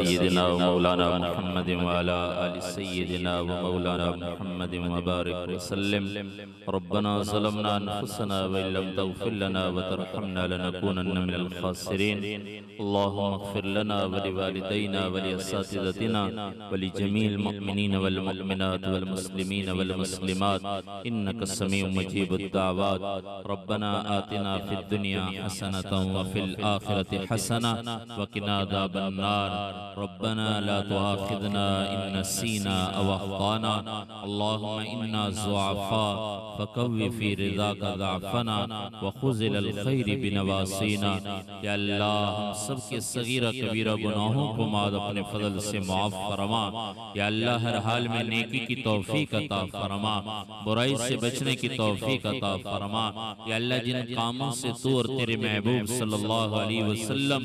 सय्यिदिना व मौलाना मुहम्मद व अला आलि सय्यिदिना व मौलाना मुहम्मद व बारिक वसल्लम। रब्बना ज़लमना अनफुसना व इल्लम तग़फिर लना व तरहमना लनकूनन्न मिनल खासिरीन। अल्लाहुम्मा इग़फिर लना व लिवालिदैना व लिअसातिज़तिना व लिजमील मुमिनीन वल मुमिनात वल मुस्लिमीन वल मुस्लिमात इन्नका समीउम मुजीबुद दाअवात। रब्बना आतिना फिद दुनिया हसनतन व फिल आखिरति हसना व क़िना अज़ाबन नार। रब्बना ला तुआखिज़ना इन नसीना अव अख़्ताना। अल्लाहुम्मा इन्ना ज़ुअफ़ा फ़क़व्वि फ़ी रिज़ाका ज़अफ़ना व ख़ुज़िलल ख़ैरि बिनवासीना। या अल्लाह हम सब के सगीरा कबीरा गुनाहों को माद अपने फजल से माफ़ फरमा। या अल्लाह हर हाल में नेकी की तौफ़ीक़ अता फरमा, बुराई से बचने की तौफ़ीक़ अता फरमा। या अल्लाह जिन कामों से तू और तेरे महबूब सल्लल्लाहु अलैहि वसल्लम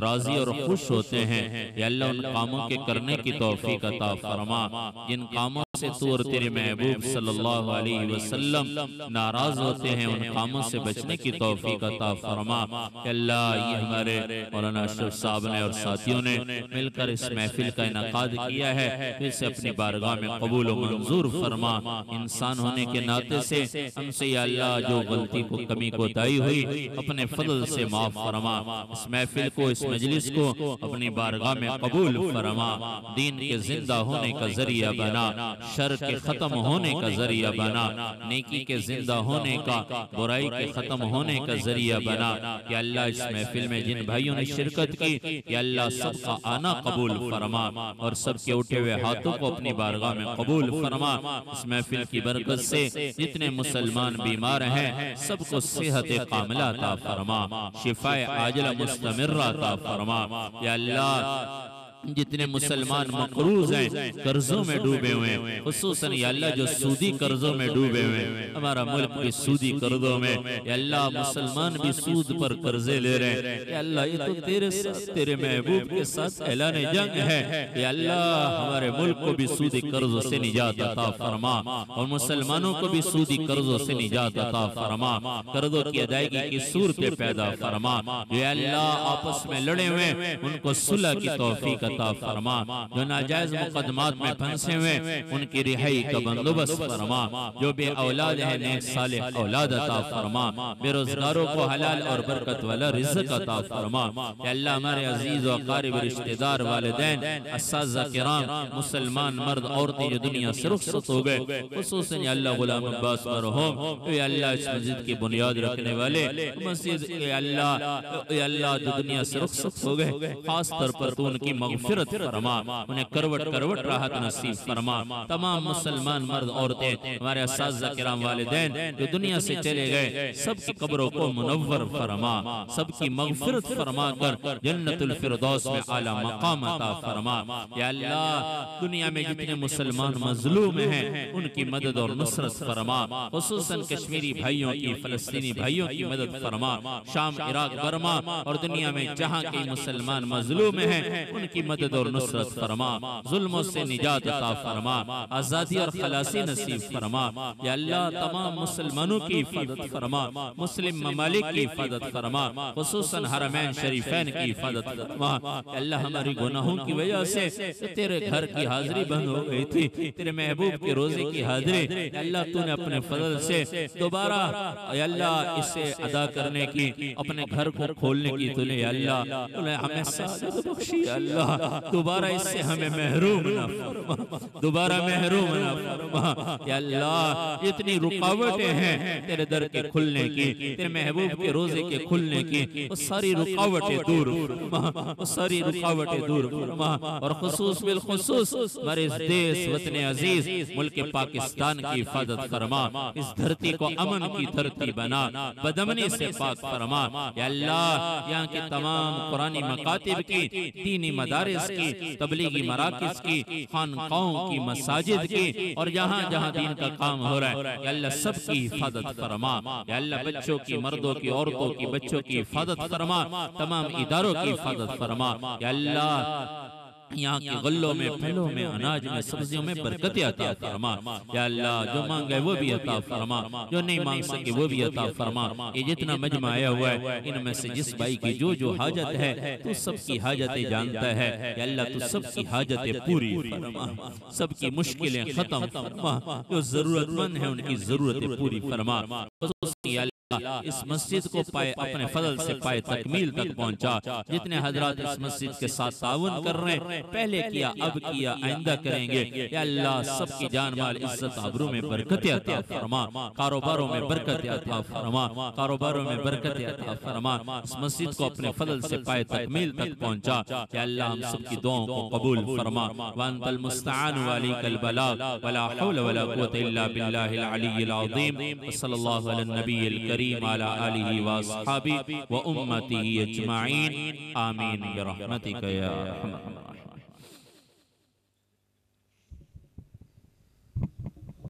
राज़ी और खुश होते हैं, या अल्लाह उन कामों के करने की तौफ़ीक़ अता फरमा। जिन कामों से तू और तेरे महबूब सल्लल्लाहु अलैहि वसल्लम नाराज होते हैं, उन कामों से बचने की तौफ़ीक़ अता फरमा। अल्लाह ये हमारे मौलाना अशरफ साहब ने और साथियों ने मिलकर इस महफिल का इनाकाद किया है, इसे अपनी बारगाह में कबूल व मंजूर फरमा। इंसान होने के नाते से हमसे या अल्लाह जो गलती को कमी कोताही हुई अपने फजल से माफ फरमा। इस महफिल को, इस मजलिस को अपनी बारगाह में कबूल फरमा। दीन के जिंदा होने का जरिया बना, शर के खत्म होने का जरिया बना, नेकी के जिंदा होने का, बुराई के खत्म होने का जरिया बना। या अल्लाह इस महफिल में जिन भाइयों ने शिरकत की, या अल्लाह सबका आना कबूल फरमा और सबके उठे हुए हाथों को अपनी बारगाह में कबूल फरमा। इस महफिल की बरकत से जितने मुसलमान बीमार हैं सबको सेहत कामिला अता फरमा, शिफाए आजिला मुस्तमिर्रा अता फरमा। या अल्लाह जितने मुसलमान मकरूज हैं, कर्जों में डूबे हुए हैं, खुसूसन या अल्लाह जो सूदी कर्जों में डूबे हुए हैं, हमारा मुल्क भी सूदी कर्जों में, या अल्लाह मुसलमान भी सूद पर कर्जे ले रहे हैं। या अल्लाह ये तो तेरे साथ, तेरे महबूब के साथ ऐलान जंग है। या अल्लाह हमारे मुल्क को भी सूदी कर्जों से निजात अता फरमा और मुसलमानों को भी सूदी कर्जों से निजात अता फरमा। कर्जों की अदायगी की सूरतें पैदा फरमा। या अल्लाह आपस में लड़े हुए उनको सुलह की तौफीक अता फरमा। जो नाजायज मुकदमात में फंसे हुए उनकी रिहाई का बंदोबस्त फरमा। जो बे औलाद है नेक सालेह औलाद अता फरमा। बेरोजगारों को हलाल और बरकत वाला रिज़्क़ अता फरमा। या अल्लाह हमारे अजीज व क़रीब रिश्तेदार, वालिदैन, अस्साज़ा किराम, मुसलमान मर्द औरतें जो दुनिया से रुखसत हो गए, खुसूसन या अल्लाह गुलाम अब्बास मरहूम, या अल्लाह इस मस्जिद की बुनियाद रखने वाले मस्जिद, या अल्लाह जो दुनिया से रुखसत हो गए, खास तौर पर तू उनकी मग़फ़िरत फरमा, उन्हें करवट करवट राहत नसीब फरमा। तमाम मुसलमान मर्द औरतें, हमारे अस्साज़ा किराम, वालिदैन जो दुनिया से चले गए, सबकी कब्रों को मुनव्वर फरमा, सबकी मग़फ़िरत फरमा कर जन्नतुल फिरदौस में आला मकाम अता फरमा। या अल्लाह दुनिया में जितने मुसलमान मज़लूम हैं उनकी मदद और नुसरत फरमा, खुसूसन कश्मीरी भाइयों की, फ़लस्तीनी भाइयों की मदद फरमा। शाम, इराक, बर्मा और दुनिया में जहाँ के मुसलमान मज़लूम हैं उनकी मदद और नुसरत फरमा, जुल्मों से निजात अता फरमा, आज़ादी और खलासी नसीब फरमा। या अल्लाह तमाम मुसलमानों की हिफाजत फरमा, मुस्लिम ममालिक की हिफाजत फरमा, खुसूसन हरमैन शरीफैन की हिफाजत फरमा। या अल्लाह हमारी गुनाहों की वजह से तेरे घर की हाजिरी बंद हो गई थी, तेरे महबूब के रोजे की हाजिरी, अल्लाह तूने अपने फजल से दोबारा या अल्लाह इसे अदा करने की, अपने घर को खोलने की तूने या अल्लाह हमें सादत बख्शी। अल्लाह दोबारा इससे हमें महरूम ना फरमा, दोबारा महरूम ना फरमा। या अल्लाह इतनी रुकावटें हैं तेरे दर के खुलने की, तेरे महबूब के रोजे के खुलने की, वो सारी रुकावटें दूर फरमा, वो सारी रुकावटें दूर फरमा। और खुसूस बिलखुसूस हमारे इस देश वतन अजीज मुल्क पाकिस्तान की हिफाजत फरमा, इस धरती को अमन की धरती बना, बदमनी से पाक फरमा। या अल्लाह यहाँ के तमाम कुरानी मकातिब की, दीनी मदारिस की, तबलीगी मराकिज की, खानकाओं की, मसाजिद की और जहाँ जहाँ दीन का काम हो रहा है, या अल्लाह सबकी हिफाजत फरमा। या अल्लाह बच्चों की, मर्दों की, औरतों की, बच्चों की हिफाजत फरमा, तमाम इदारों की हिफाजत फरमा। या अल्लाह यहाँ के गल्लों में, फलों में, अनाज में, सब्जियों में बरकत अता फरमा। या अल्लाह जो मांगे वो भी अता फरमा, जो नहीं मांग सके वो भी अता फरमा। ये जितना मजमा आया हुआ है इनमें से जिस भाई की जो जो हाजत है तू सबकी हाजतें जानता है। या अल्लाह तू सबकी हाजतें पूरी फरमा, सबकी मुश्किलें खत्म फरमा, जो जरूरतमंद है उनकी जरूरतें पूरी फरमा। इस मस्जिद को पाए अपने फजल से पाए तकमील तक पहुंचा। जितने हजरात इस मस्जिद के साथ ताउन कर रहे हैं, पहले किया, अब किया, आइंदा करेंगे, या अल्लाह सबकी जान माल इज्जत आबरू में बरकत अता फरमा, कारोबारों में बरकत अता फरमा, कारोबारों में बरकत अता फरमा। इस मस्जिद को अपने फजल से पाए तकमील तक पहुंचा। या अल्लाह हम सबकी दुआओं को कबूल फरमा। व अंतल मुस्तआन व अलैकल बलाग वला हौल वला कुव्वता इल्ला बिल्लाहिल अलिय्यिल अज़ीम। सल्लल्लाहु अला नबिय्यिल करीम अला आलिहि व अस्हाबी व उम्मतिही अजमाइन। आमीन बिरहमतिका या अरहम।